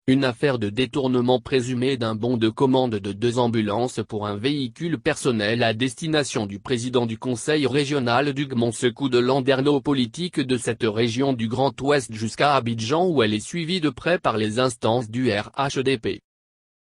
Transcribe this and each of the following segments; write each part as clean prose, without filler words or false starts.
Une affaire de détournement présumé d'un bon de commande de 2 ambulances pour un véhicule personnel à destination du président du conseil régional du Gmont secoue de landerneau politique de cette région du Grand Ouest jusqu'à Abidjan où elle est suivie de près par les instances du RHDP.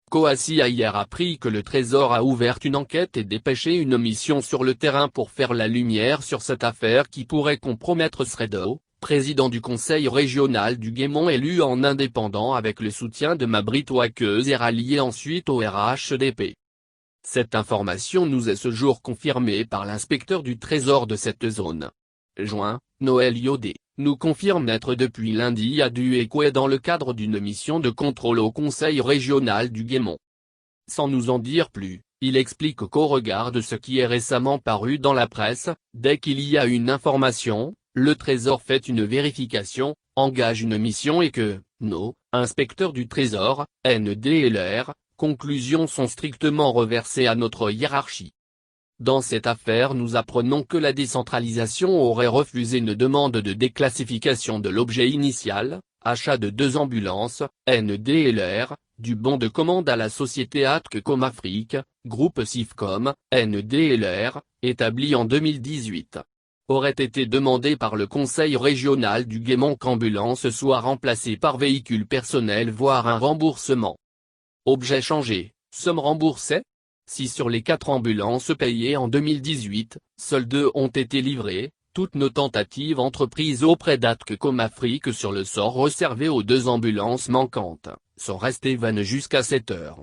Kouassi a hier appris que le Trésor a ouvert une enquête et dépêché une mission sur le terrain pour faire la lumière sur cette affaire qui pourrait compromettre Sredo, président du conseil régional du Guémont élu en indépendant avec le soutien de Mabrit Ouakeuz et rallié ensuite au RHDP. Cette information nous est ce jour confirmée par l'inspecteur du Trésor de cette zone. Juin, Noël Yodé, nous confirme être depuis lundi à Duékoué dans le cadre d'une mission de contrôle au conseil régional du Guémont. Sans nous en dire plus, il explique qu'au regard de ce qui est récemment paru dans la presse, dès qu'il y a une information, le Trésor fait une vérification, engage une mission et que, nos inspecteurs du Trésor, NDLR, conclusions sont strictement reversées à notre hiérarchie. Dans cette affaire nous apprenons que la décentralisation aurait refusé une demande de déclassification de l'objet initial, achat de 2 ambulances, NDLR, du bon de commande à la société Atquecom Afrique, groupe Sifcom, NDLR, établi en 2018. Aurait été demandé par le conseil régional du Guémont qu'ambulance soit remplacée par véhicule personnel voire un remboursement. Objet changé, somme remboursée ? Si sur les 4 ambulances payées en 2018, seules 2 ont été livrées, toutes nos tentatives entreprises auprès d'Atquecom Afrique sur le sort réservé aux 2 ambulances manquantes, sont restées vaines jusqu'à cette heure.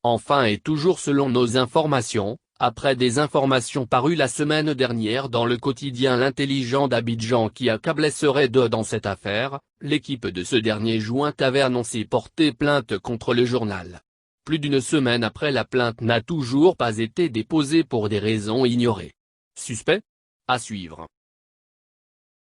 Enfin et toujours selon nos informations, après des informations parues la semaine dernière dans le quotidien L'Intelligent d'Abidjan qui accablait Sredo dans cette affaire, l'équipe de ce dernier juin avait annoncé porter plainte contre le journal. Plus d'une semaine après la plainte n'a toujours pas été déposée pour des raisons ignorées. Suspect ? À suivre.